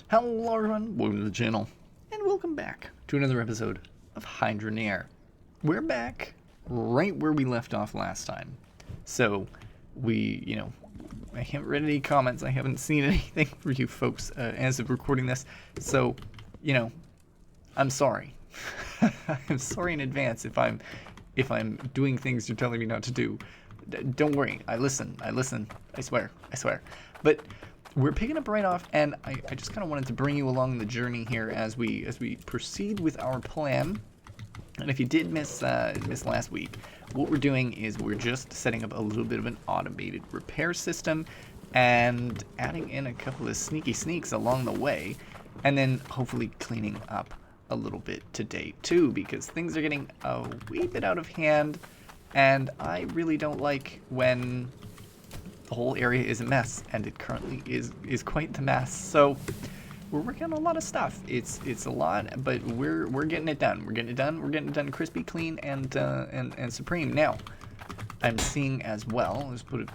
Hello everyone, welcome to the channel, and welcome back to another episode of Hydroneer. We're back right where we left off last time. So, I haven't read any comments, I haven't seen anything for you folks as of recording this, so, I'm sorry. I'm sorry in advance if I'm doing things you're telling me not to do. Don't worry, I listen, I swear. But we're picking up right off, and I just kind of wanted to bring you along the journey here as we proceed with our plan. And if you did miss last week, what we're doing is we're just setting up a little bit of an automated repair system and adding in a couple of sneaky sneaks along the way, and then hopefully cleaning up a little bit today too, because things are getting a wee bit out of hand, and I really don't like when the whole area is a mess, and it currently is quite the mess. So we're working on a lot of stuff. It's a lot, but we're getting it done. We're getting it done crispy, clean, and supreme. Now, I'm seeing as well. Let's put a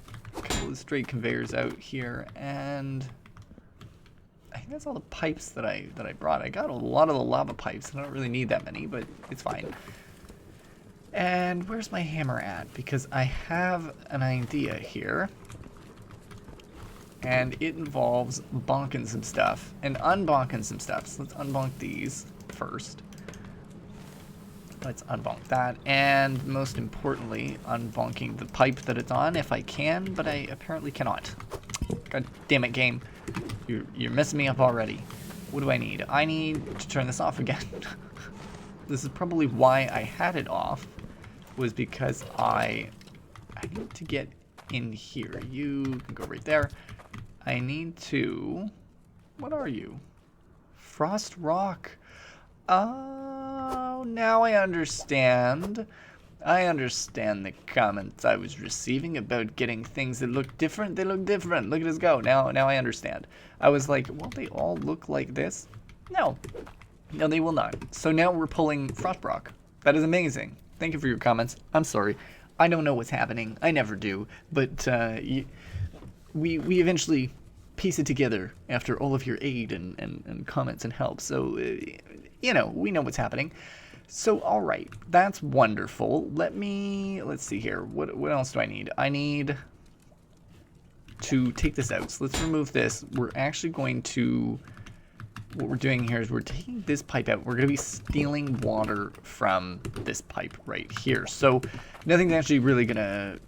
couple of straight conveyors out here, and I think that's all the pipes that I brought. I got a lot of the lava pipes. I don't really need that many, but it's fine. And where's my hammer at? Because I have an idea here. And it involves bonking some stuff and unbonking some stuff. So let's unbonk these first. Let's unbonk that. And most importantly, unbonking the pipe that it's on if I can, but I apparently cannot. God damn it, game. You're messing me up already. What do I need? I need to turn this off again. This is probably why I had it off, was because I need to get in here. You can go right there. I need to... What are you? Frost rock. Oh, now I understand. I understand the comments I was receiving about getting things that look different. They look different. Look at us go. Now I understand. I was like, won't they all look like this? No. No, they will not. So now we're pulling frost rock. That is amazing. Thank you for your comments. I'm sorry. I don't know what's happening. I never do. But we eventually piece it together after all of your aid and comments and help. So, we know what's happening. So, all right. That's wonderful. Let's see here. What else do I need? I need to take this out. So let's remove this. We're actually going to... What we're doing here is we're taking this pipe out. We're going to be stealing water from this pipe right here. So nothing's actually really going to,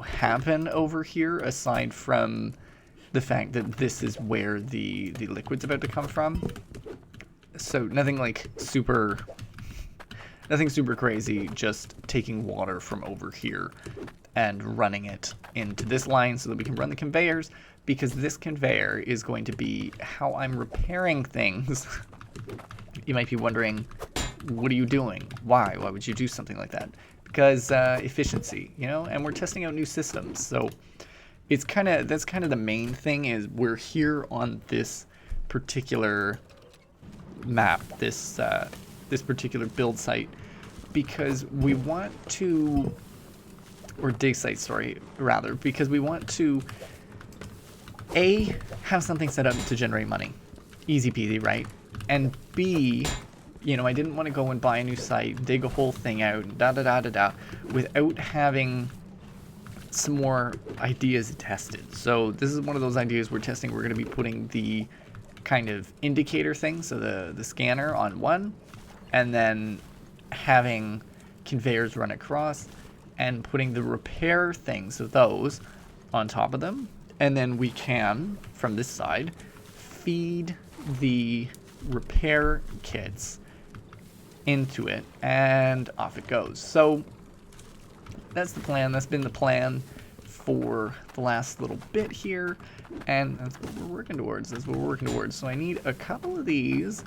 happen over here aside from the fact that this is where the liquid's about to come from. So nothing super crazy, just taking water from over here and running it into this line so that we can run the conveyors, because this conveyor is going to be how I'm repairing things. You might be wondering, what are you doing? Why would you do something like that? Because efficiency, and we're testing out new systems. So that's kind of the main thing, is we're here on this particular map, this particular build site, because we want to, or dig site, sorry, rather, because we want to A, have something set up to generate money. Easy peasy, right? And B, I didn't want to go and buy a new site, dig a whole thing out, without having some more ideas tested. So this is one of those ideas we're testing. We're going to be putting the kind of indicator thing, so the scanner on one, and then having conveyors run across, and putting the repair things, so those, on top of them. And then we can, from this side, feed the repair kits into it, and off it goes. So that's the plan. That's been the plan for the last little bit here, and that's what we're working towards. So I need a couple of these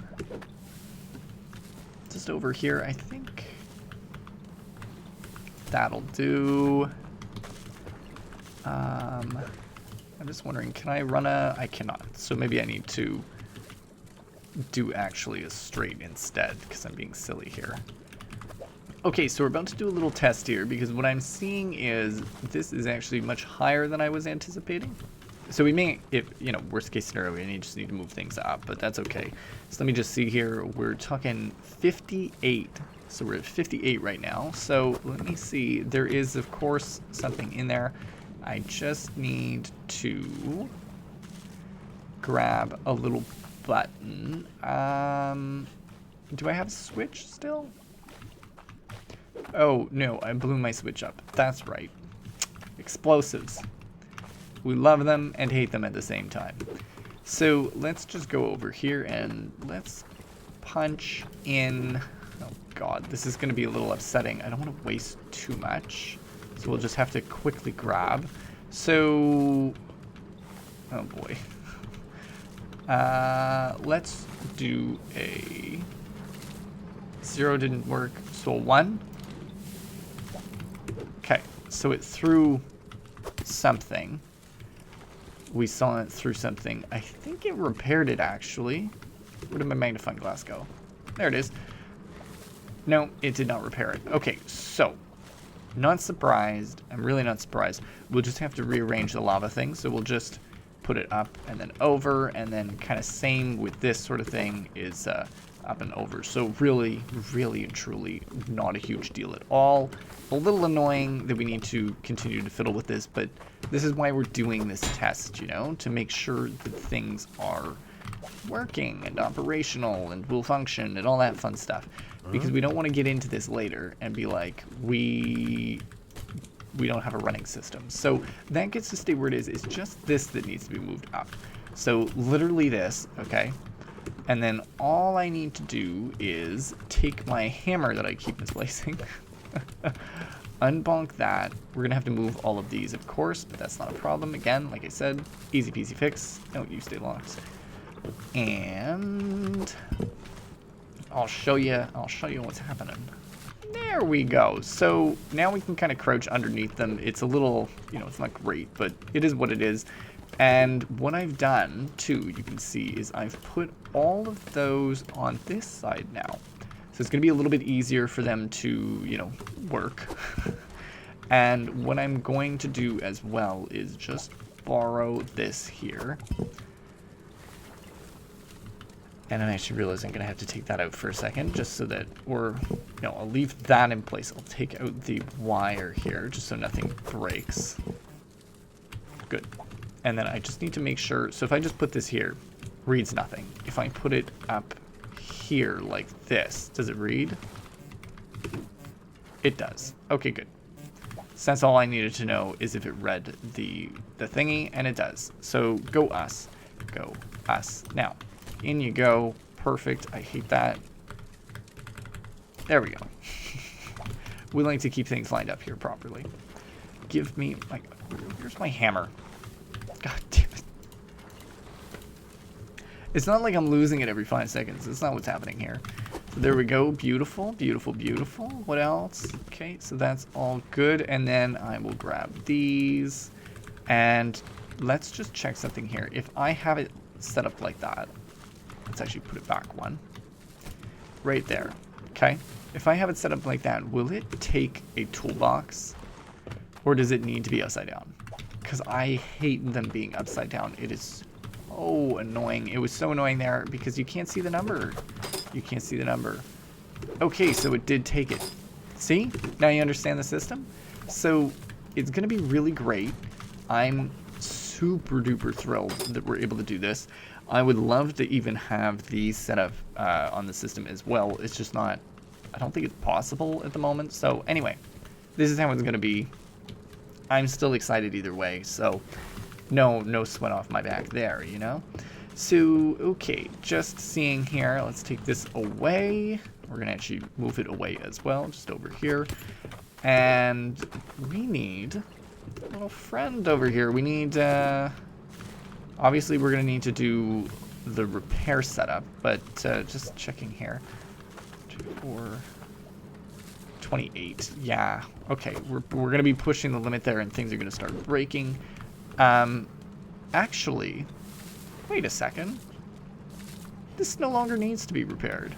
just over here. I think that'll do. I'm just wondering, can I run I cannot, so maybe I need to do actually a straight instead, because I'm being silly here. Okay, so we're about to do a little test here, because what I'm seeing is this is actually much higher than I was anticipating. So we may, if, you know, worst case scenario, we just need to move things up, but that's okay. So let me just see here. We're talking 58. So we're at 58 right now. So let me see. There is, of course, something in there. I just need to grab a little button. Do I have a switch still? Oh, no, I blew my switch up. That's right. Explosives. We love them and hate them at the same time. So let's just go over here and let's punch in. Oh god, this is going to be a little upsetting. I don't want to waste too much. So we'll just have to quickly grab. So, oh boy. Let's do a 0 didn't work, so 1. Okay, so it threw something. We saw it through something. I think it repaired it, actually. Where did my magnifying glass go? There it is. No, it did not repair it. Okay, so, not surprised. I'm really not surprised. We'll just have to rearrange the lava thing. So we'll just put it up and then over, and then kind of same with this sort of thing is up and over. So really, really and truly not a huge deal at all. A little annoying that we need to continue to fiddle with this, but this is why we're doing this test, you know, to make sure that things are working and operational and will function and all that fun stuff. Because we don't want to get into this later and be like, we don't have a running system. So that gets to stay where it is. It's just this that needs to be moved up. So literally this, okay? And then all I need to do is take my hammer that I keep misplacing, unbonk that. We're going to have to move all of these, of course, but that's not a problem. Again, like I said, easy peasy fix. Don't use stay locks. And I'll show you what's happening. There we go. So now we can kind of crouch underneath them. It's a little, you know, it's not great, but it is what it is. And what I've done, too, you can see, is I've put all of those on this side now. So it's going to be a little bit easier for them to, you know, work. And what I'm going to do as well is just borrow this here. And I'm actually realizing I'm going to have to take that out for a second, just so that, or, you know, I'll leave that in place. I'll take out the wire here, just so nothing breaks. Good. And then I just need to make sure, so if I just put this here, reads nothing. If I put it up here like this, does it read? It does. Okay, good. So that's all I needed to know is if it read the thingy, and it does. So go us. Go us. Now, in you go. Perfect. I hate that. There we go. We like to keep things lined up here properly. Give me my... Here's my hammer. God damn it. It's not like I'm losing it every 5 seconds. That's not what's happening here. So there we go. Beautiful, beautiful, beautiful. What else? Okay, so that's all good. And then I will grab these. And let's just check something here. If I have it set up like that, let's actually put it back one. Right there. Okay. If I have it set up like that, will it take a toolbox? Or does it need to be upside down? Because I hate them being upside down. It is so annoying. It was so annoying there because you can't see the number. You can't see the number. Okay, so it did take it. See? Now you understand the system? So it's going to be really great. I'm super duper thrilled that we're able to do this. I would love to even have these set up on the system as well. It's just not, I don't think it's possible at the moment. So anyway, this is how it's going to be. I'm still excited either way, so no sweat off my back there, you know? So, okay, just seeing here, let's take this away. We're going to actually move it away as well, just over here. And we need a little friend over here. We need, obviously we're going to need to do the repair setup, but just checking here. 2, 4... 28. Yeah. Okay. We're going to be pushing the limit there and things are going to start breaking. Actually, wait a second. This no longer needs to be repaired.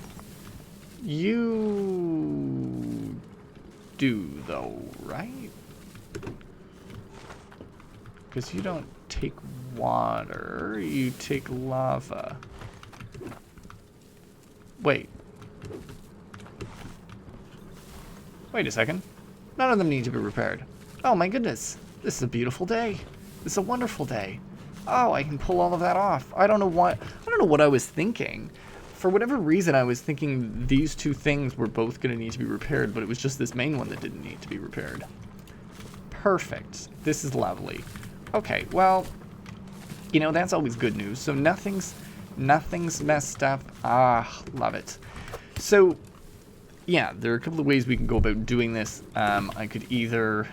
You do though, right? Because you don't take water, you take lava. Wait. Wait a second. None of them need to be repaired. Oh my goodness. This is a beautiful day. This is a wonderful day. Oh, I can pull all of that off. I don't know what I was thinking. For whatever reason, I was thinking these two things were both going to need to be repaired, but it was just this main one that didn't need to be repaired. Perfect. This is lovely. Okay, well, you know, that's always good news. So nothing's messed up. Ah, love it. So, yeah, there are a couple of ways we can go about doing this. I could either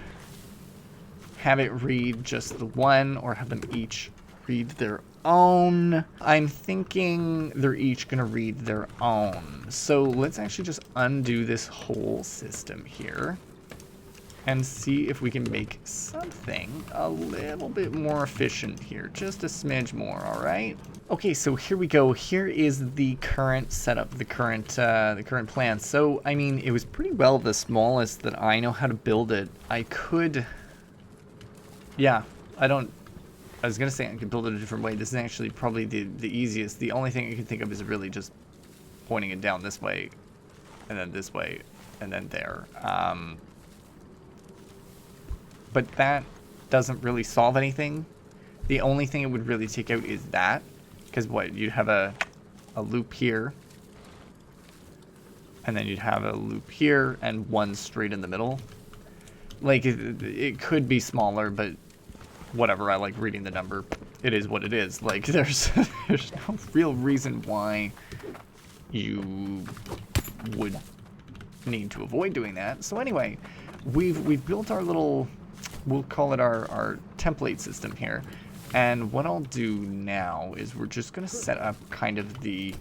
have it read just the one or have them each read their own. I'm thinking they're each going to read their own. So let's actually just undo this whole system here and see if we can make something a little bit more efficient here. Just a smidge more, all right? Okay, so here we go. Here is the current setup, the current plan. So, I mean, it was pretty well the smallest that I know how to build it. I could... Yeah, I was going to say I could build it a different way. This is actually probably the easiest. The only thing I can think of is really just pointing it down this way, and then this way, and then there. But that doesn't really solve anything. The only thing it would really take out is that. Because what, you'd have a loop here. And then you'd have a loop here and one straight in the middle. Like, it could be smaller, but whatever, I like reading the number. It is what it is. Like, there's no real reason why you would need to avoid doing that. So anyway, we've built our little, we'll call it our template system here. And what I'll do now is we're just going to set up kind of the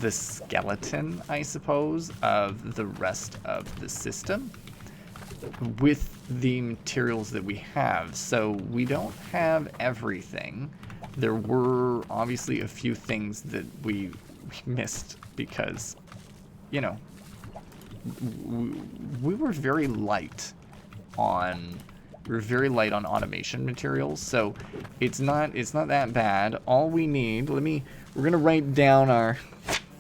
skeleton, I suppose, of the rest of the system with the materials that we have. So we don't have everything. There were obviously a few things that we missed because, you know, we were very light on automation materials, so it's not that bad. All we need, we're gonna write down our,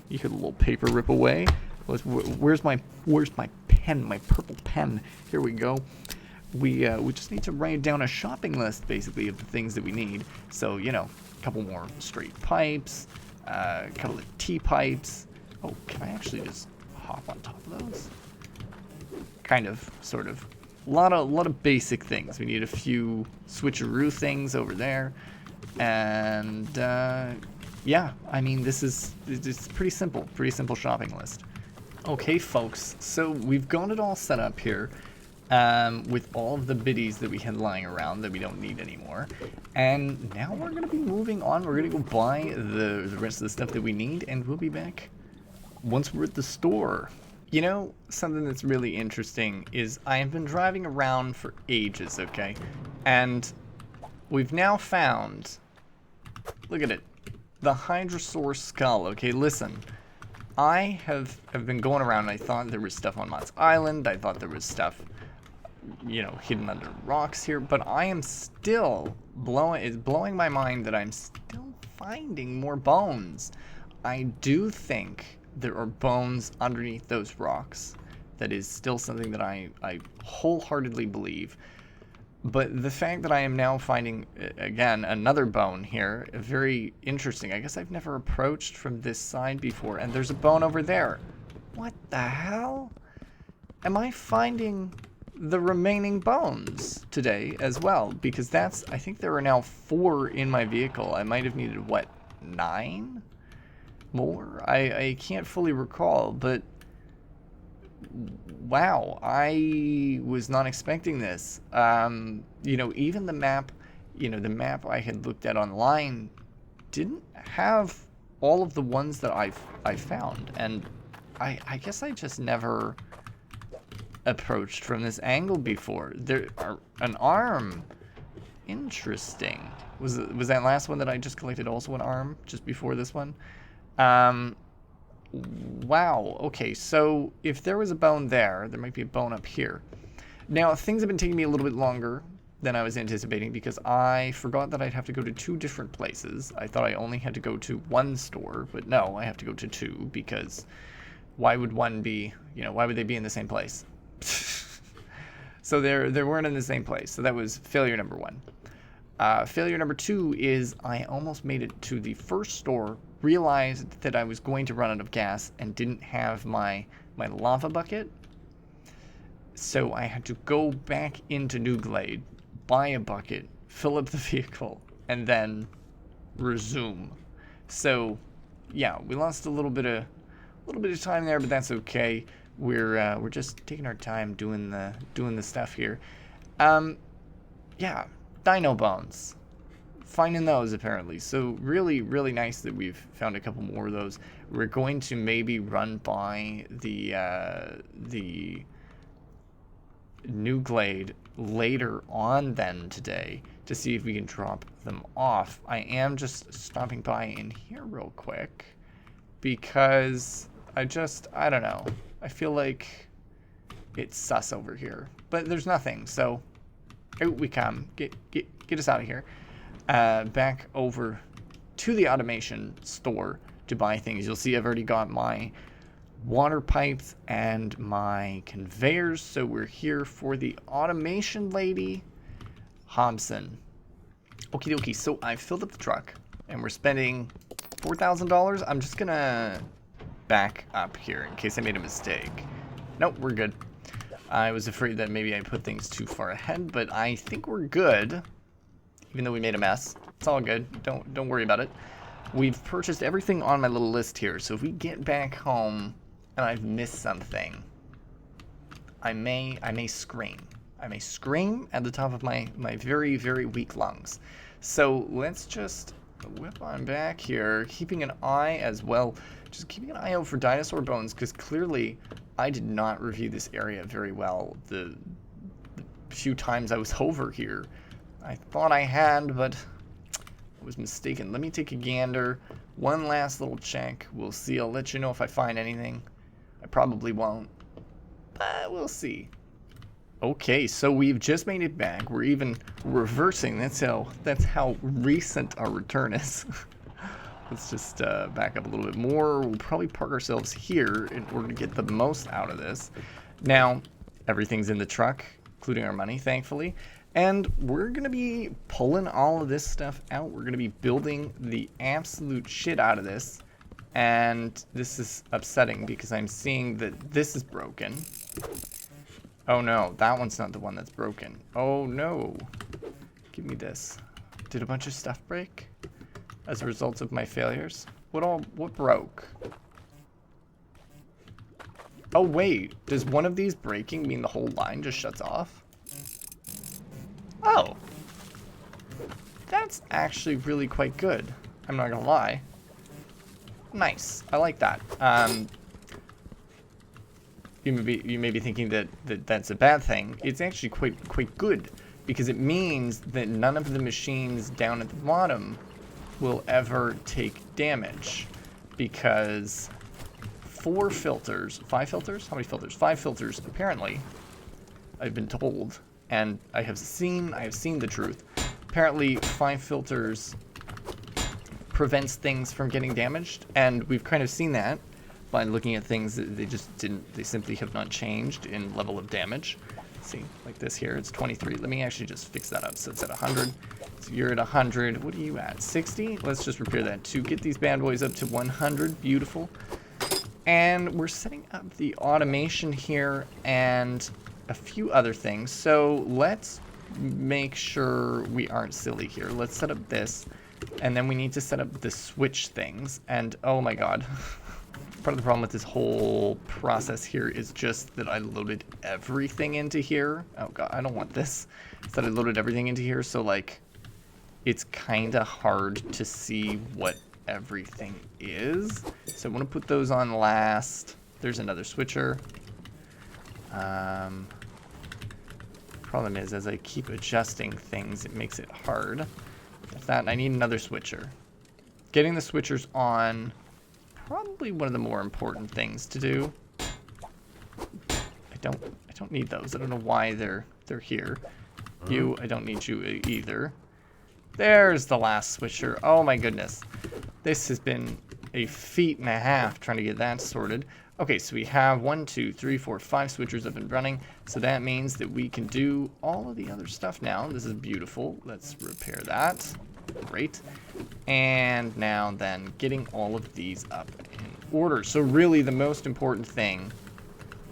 you could a little paper rip away. Where's my pen, my purple pen? Here we go. We just need to write down a shopping list, basically, of the things that we need. So, you know, a couple more straight pipes, a couple of T-pipes. Oh, can I actually just hop on top of those? Kind of, sort of. A lot of basic things. We need a few switcheroo things over there. And, yeah, I mean, it's pretty simple shopping list. Okay, folks, so we've got it all set up here with all of the biddies that we had lying around that we don't need anymore. And now we're going to be moving on. We're going to go buy the rest of the stuff that we need, and we'll be back once we're at the store. You know, something that's really interesting is I have been driving around for ages, okay? And we've now found, look at it, the hydrosaur skull. Okay, listen. I have been going around and I thought there was stuff on Mott's Island. I thought there was stuff, you know, hidden under rocks here. But I am still it's blowing my mind that I'm still finding more bones. I do think there are bones underneath those rocks. That is still something that I wholeheartedly believe. But the fact that I am now finding, again, another bone here, very interesting. I guess I've never approached from this side before, and there's a bone over there. What the hell? Am I finding the remaining bones today as well? Because I think there are now 4 in my vehicle. I might have needed, what, 9 more? I can't fully recall, but wow, I was not expecting this. You know, even the map, the map I had looked at online didn't have all of the ones that I found, and I guess I just never approached from this angle before. There are an arm. Interesting. Was that last one that I just collected also an arm just before this one? Wow, okay, so if there was a bone there might be a bone up here. Now, things have been taking me a little bit longer than I was anticipating because I forgot that I'd have to go to 2 different places. I thought I only had to go to 1 store, but no, I have to go to 2 because why would one be, why would they be in the same place? So they weren't in the same place. So that was failure number 1. Failure number 2 is I almost made it to the first store, realized that I was going to run out of gas and didn't have my lava bucket. So I had to go back into New Glade, buy a bucket, fill up the vehicle, and then resume. So yeah, we lost a little bit of time there, but that's okay. We're just taking our time doing the stuff here. Yeah, dino bones. Finding those apparently. So really, really nice that we've found a couple more of those. We're going to maybe run by the New Glade later on then today to see if we can drop them off. I am just stopping by in here real quick because I don't know. I feel like it's sus over here, but there's nothing. So out we come. Get us out of here. Back over to the automation store to buy things. You'll see I've already got my water pipes and my conveyors. So we're here for the automation lady, Hobson. Okie dokie. So I filled up the truck and we're spending $4,000. I'm just gonna back up here in case I made a mistake. Nope, we're good. I was afraid that maybe I put things too far ahead, but I think we're good. Even though we made a mess, it's all good. Don't worry about it. We've purchased everything on my little list here. So if we get back home and I've missed something, I may scream. I may scream at the top of my very, very weak lungs. So let's just whip on back here, keeping an eye as well. Just keeping an eye out for dinosaur bones, because clearly I did not review this area very well the few times I was over here. I thought I had, but I was mistaken. Let me take a gander. One last little check. We'll see. I'll let you know if I find anything. I probably won't, but we'll see. Okay, so we've just made it back. We're even reversing. That's how recent our return is. Let's just back up a little bit more. We'll probably park ourselves here in order to get the most out of this. Now, everything's in the truck, including our money, thankfully. And we're going to be pulling all of this stuff out. We're going to be building the absolute shit out of this. And this is upsetting because I'm seeing that this is broken. Oh no, that one's not the one that's broken. Oh no. Give me this. Did a bunch of stuff break as a result of my failures? What broke? Oh wait, does one of these breaking mean the whole line just shuts off? Oh. That's actually really quite good. I'm not gonna lie. Nice. I like that. You may be thinking that that's a bad thing. It's actually quite good because it means that none of the machines down at the bottom will ever take damage because 5 filters, how many filters? 5 filters apparently, I've been told, and I have seen the truth. Apparently 5 filters prevents things from getting damaged, and we've kind of seen that by looking at things that they simply have not changed in level of damage. See, like this here, it's 23. Let me actually just fix that up so it's at 100. So you're at 100. What are you at? 60? Let's just repair that to get these bad boys up to 100. Beautiful. And we're setting up the automation here and a few other things. So let's make sure we aren't silly here. Let's set up this, and then we need to set up the switch things. And oh my god. Part of the problem with this whole process here is just that I loaded everything into here. Oh god, I don't want this. It's that I loaded everything into here, so like it's kind of hard to see what everything is. So I want to put those on last. There's another switcher. Problem is, as I keep adjusting things, it makes it hard. With that, I need another switcher. Getting the switchers on, probably one of the more important things to do. I don't need those. I don't know why they're here. You, I don't need you either. There's the last switcher. Oh my goodness. This has been a feat and a half trying to get that sorted. Okay, so we have 1, 2, 3, 4, 5 switchers up and running. So that means that we can do all of the other stuff now. This is beautiful. Let's repair that. Great. And now then, getting all of these up in order. So really the most important thing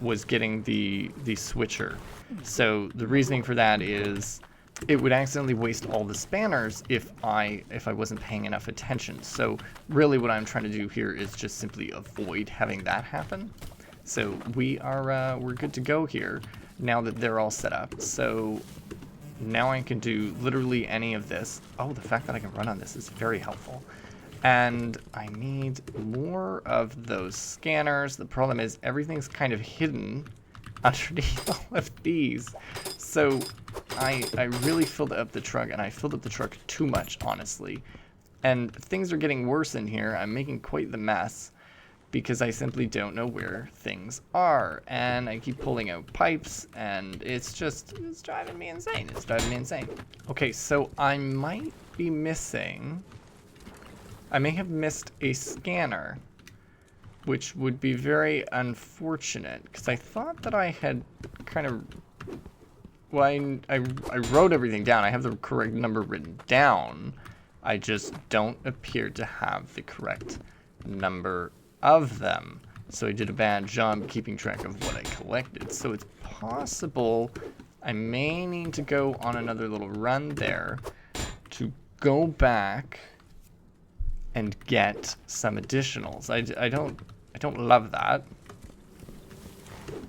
was getting the switcher. So the reasoning for that is it would accidentally waste all the spanners if I wasn't paying enough attention. So really what I'm trying to do here is just simply avoid having that happen. So we're good to go here now that they're all set up. So now I can do literally any of this. Oh, the fact that I can run on this is very helpful. And I need more of those scanners. The problem is everything's kind of hidden underneath all of these. So I really filled up the truck, and I filled up the truck too much, honestly. And things are getting worse in here. I'm making quite the mess because I simply don't know where things are. And I keep pulling out pipes, and it's driving me insane. It's driving me insane. Okay, so I might be missing... I may have missed a scanner, which would be very unfortunate, because I thought that I had kind of... Well, I wrote everything down. I have the correct number written down. I just don't appear to have the correct number of them. So I did a bad job keeping track of what I collected. So it's possible I may need to go on another little run there to go back and get some additionals. I don't love that.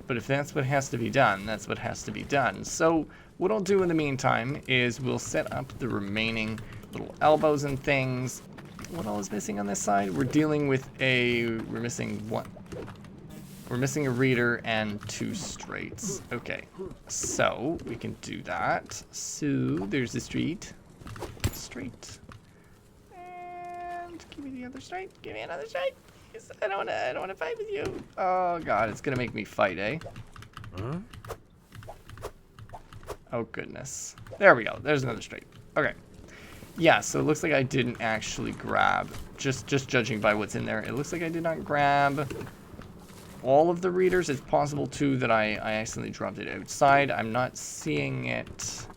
But if that's what has to be done, that's what has to be done. So what I'll do in the meantime is we'll set up the remaining little elbows and things. What all is missing on this side? We're dealing with we're missing one. We're missing a reader and 2 straights. Okay, so we can do that. So there's the straight. And give me the other straight. Give me another straight. I don't wanna fight with you. Oh god, it's gonna make me fight, eh? Huh? Oh goodness. There we go. There's another straight. Okay. Yeah, so it looks like I didn't actually grab, just judging by what's in there, it looks like I did not grab all of the readers. It's possible too that I accidentally dropped it outside. I'm not seeing it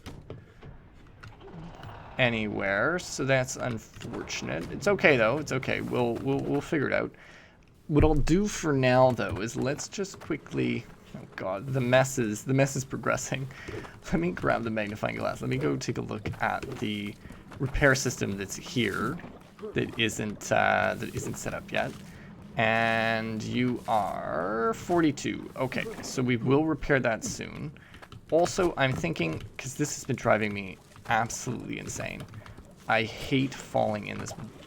anywhere, so that's unfortunate. It's okay though. It's okay. We'll figure it out. What I'll do for now though is let's just quickly. Oh god, the mess is progressing. Let me grab the magnifying glass. Let me go take a look at the repair system that's here that isn't set up yet. And you are 42. Okay, so we will repair that soon. Also, I'm thinking, because this has been driving me absolutely insane. I hate falling in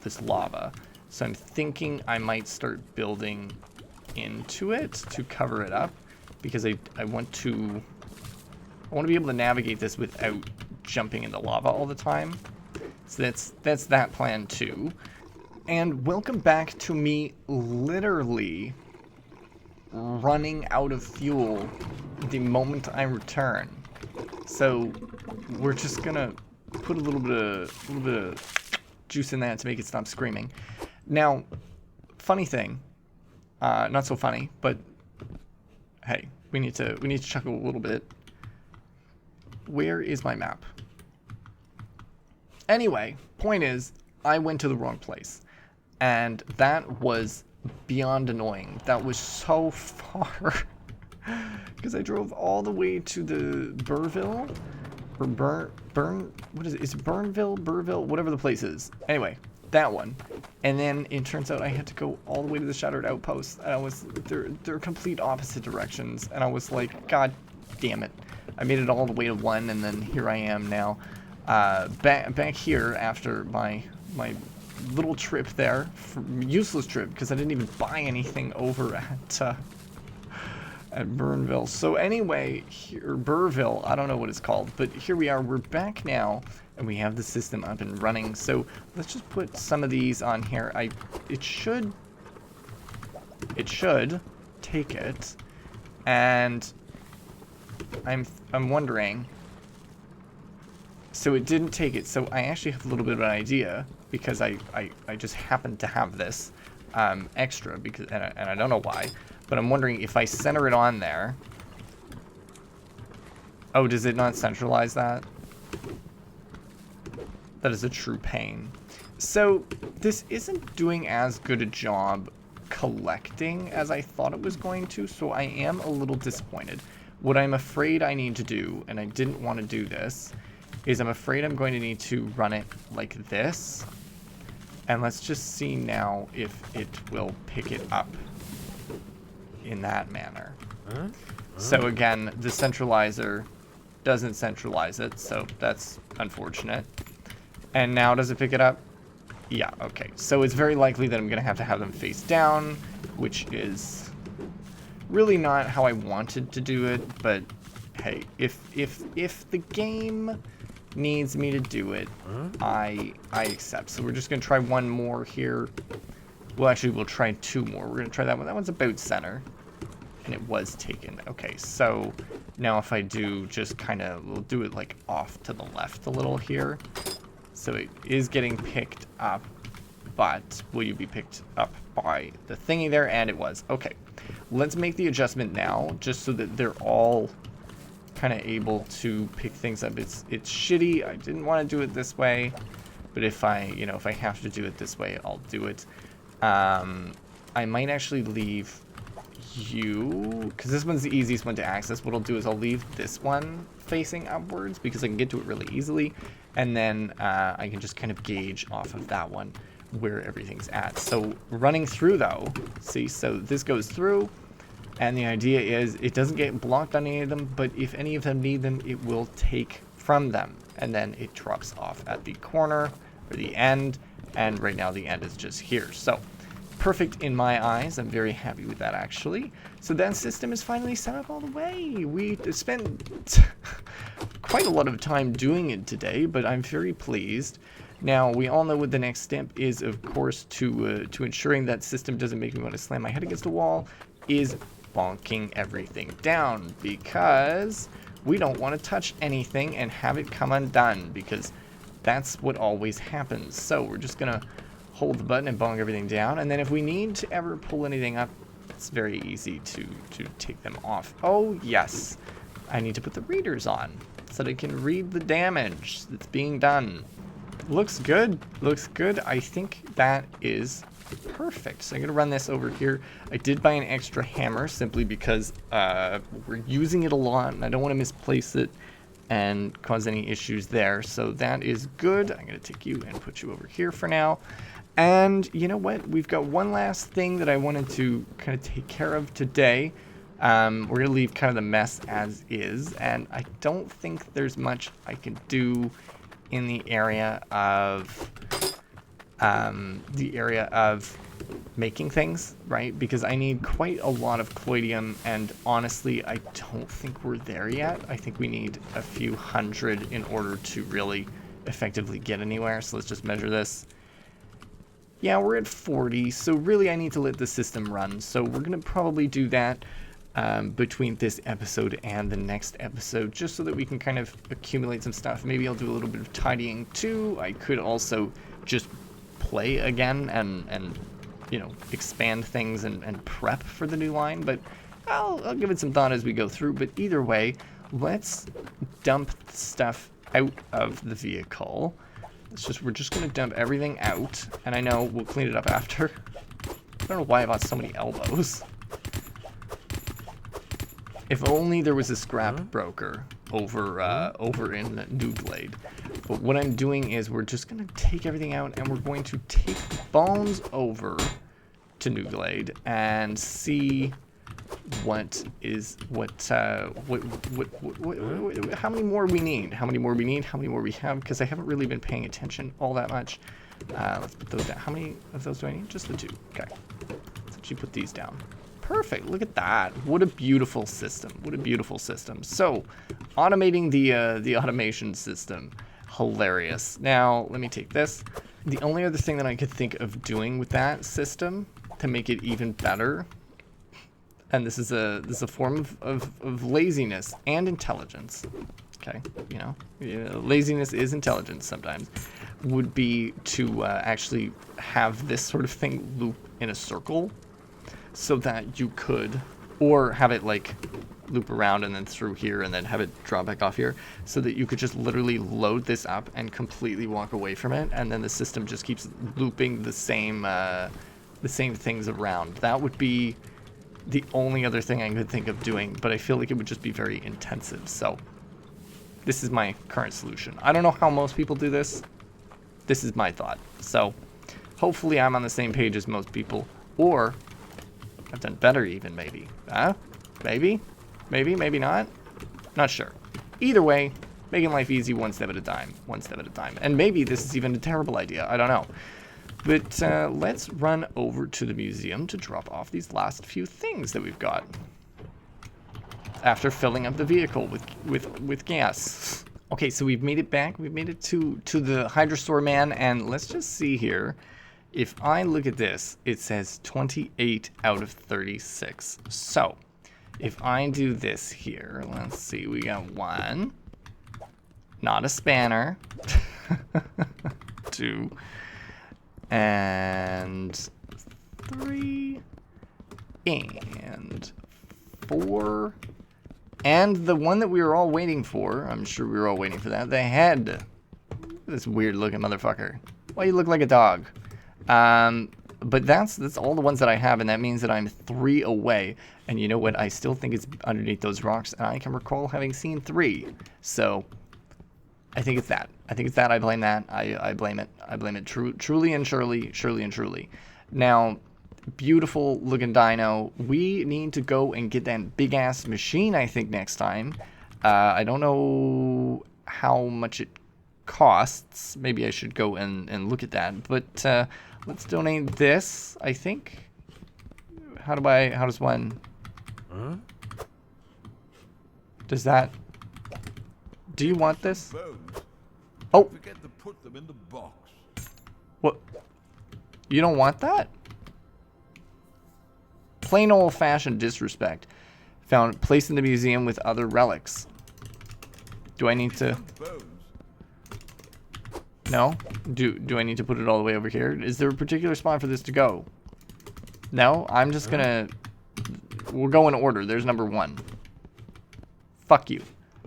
this lava. So I'm thinking I might start building into it to cover it up, because I want to be able to navigate this without jumping into lava all the time. So that's that plan too. And welcome back to me literally running out of fuel the moment I return. So we're just gonna put a little bit of juice in that to make it stop screaming. Now, funny thing, not so funny, but hey, we need to chuckle a little bit. Where is my map? Anyway, point is, I went to the wrong place, and that was beyond annoying. That was so far, because I drove all the way to the Burville, or what is it? Is it Burnville, Burville, whatever the place is. Anyway, that one, and then it turns out I had to go all the way to the Shattered Outpost, and they're complete opposite directions, and I was like, God damn it! I made it all the way to 1, and then here I am now. Back here after my little trip there, useless trip, because I didn't even buy anything over at Burnville. So anyway, here, Burville, I don't know what it's called, but here we are. We're back now, and we have the system up and running. So let's just put some of these on here. It should take it, and I'm wondering So it didn't take it. So I actually have a little bit of an idea because I just happen to have this extra because, and I don't know why, but I'm wondering if I center it on there. Oh, does it not centralize that? That is a true pain. So this isn't doing as good a job collecting as I thought it was going to, so I am a little disappointed. What I'm afraid I need to do, and I didn't want to do this, is I'm afraid I'm going to need to run it like this. And let's just see now if it will pick it up in that manner. So again, the centralizer doesn't centralize it, so that's unfortunate. And now does it pick it up? Yeah, okay. So it's very likely that I'm going to have them face down, which is really not how I wanted to do it, but hey, if the game needs me to do it, I accept. So we're just going to try one more here. Well, actually, we'll try two more. We're going to try that one. That one's about center, and it was taken. Okay, so now if I do just kind of, we'll do it like off to the left a little here. So it is getting picked up, but will you be picked up by the thingy there? And it was. Okay, let's make the adjustment now, just so that they're all kind of able to pick things up. It's shitty. I didn't want to do it this way, but if I have to do it this way, I'll do it. I might actually leave you, because this one's the easiest one to access. What I'll do is I'll leave this one facing upwards because I can get to it really easily, and then I can just kind of gauge off of that one where everything's at. So running through though, see, so this goes through, and the idea is it doesn't get blocked on any of them, but if any of them need them, it will take from them, and then it drops off at the corner or the end, and right now the end is just here. So perfect in my eyes. I'm very happy with that, actually. So that system is finally set up all the way. We spent quite a lot of time doing it today, but I'm very pleased. Now, we all know what the next step is, of course, to ensuring that system doesn't make me want to slam my head against a wall, is bonking everything down, because we don't want to touch anything and have it come undone, because that's what always happens. So we're just going to hold the button and bonk everything down, and then if we need to ever pull anything up, it's very easy to take them off. Oh yes, I need to put the readers on so that I can read the damage that's being done. Looks good, looks good. I think that is perfect. So I'm gonna run this over here. I did buy an extra hammer simply because we're using it a lot and I don't want to misplace it and cause any issues there. So that is good. I'm gonna take you and put you over here for now. And you know what? We've got one last thing that I wanted to kind of take care of today. We're going to leave kind of the mess as is. And I don't think there's much I can do in the area of making things, right? Because I need quite a lot of collodium. And honestly, I don't think we're there yet. I think we need a few hundred in order to really effectively get anywhere. So let's just measure this. Yeah, we're at 40, so really I need to let the system run. So we're going to probably do that between this episode and the next episode, just so that we can kind of accumulate some stuff. Maybe I'll do a little bit of tidying too. I could also just play again and you know, expand things and prep for the new line, but I'll give it some thought as we go through. But either way, let's dump stuff out of the vehicle. We're just going to dump everything out, and I know we'll clean it up after. I don't know why I bought so many elbows. If only there was a scrap broker over in New Glade. But what I'm doing is we're just going to take everything out, and we're going to take the bones over to New Glade and see how many more we need, how many more we have, because I haven't really been paying attention all that much. Let's put those down. How many of those do I need? Just the 2. Okay. Let's actually put these down. Perfect. Look at that. What a beautiful system. What a beautiful system. So, automating the automation system. Hilarious. Now, let me take this. The only other thing that I could think of doing with that system to make it even better, and this is a form of laziness and intelligence. okay, you know, laziness is intelligence sometimes, would be to actually have this sort of thing loop in a circle so that you could, or have it like loop around and then through here and then have it drop back off here, so that you could just literally load this up and completely walk away from it, and then the system just keeps looping the same things around. That would be the only other thing I could think of doing, but I feel like it would just be very intensive. So this is my current solution. I don't know how most people do this. This is my thought. So hopefully I'm on the same page as most people, or I've done better even, maybe. Maybe? Maybe, maybe not. Not sure. Either way, making life easy one step at a time. One step at a time. And maybe this is even a terrible idea. I don't know. But let's run over to the museum to drop off these last few things that we've got. After filling up the vehicle with gas. Okay, so we've made it back. We've made it to the hydrosaur man. And let's just see here. If I look at this, it says 28 out of 36. So if I do this here, let's see, we got 1, not a spanner, 2, and 3, and 4, and the one that we were all waiting for, I'm sure we were all waiting for that, the head. This weird looking motherfucker. Why you look like a dog? But that's all the ones that I have, and that means that I'm 3 away. And you know what? I still think it's underneath those rocks, and I can recall having seen 3. So I think it's that. I think it's that. I blame that. I blame it. I blame it truly and surely. Now, beautiful looking dino. We need to go and get that big ass machine, I think, next time. I don't know how much it costs. Maybe I should go and look at that. But let's donate this, I think. How does one... Huh? Does that... Do you want this? Oh! Forget to put them in the box. What? You don't want that? Plain old-fashioned disrespect. Found placed in the museum with other relics. Do I need to... No? Do I need to put it all the way over here? Is there a particular spot for this to go? No? I'm just gonna... We'll go in order. There's number 1. Fuck you.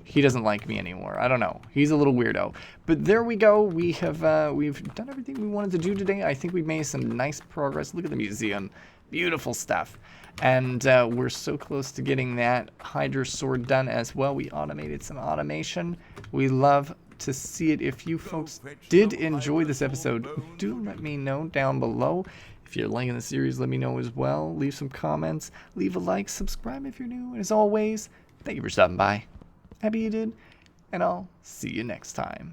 He doesn't like me anymore. I don't know. He's a little weirdo. But there we go. We have we've done everything we wanted to do today. I think we made some nice progress. Look at the museum. Beautiful stuff. And we're so close to getting that hydrosaur done as well. We automated some automation. We love to see it. If you folks did enjoy this episode, do let me know down below. If you're liking the series, let me know as well. Leave some comments, leave a like, subscribe if you're new. And as always, thank you for stopping by. Happy you did, and I'll see you next time.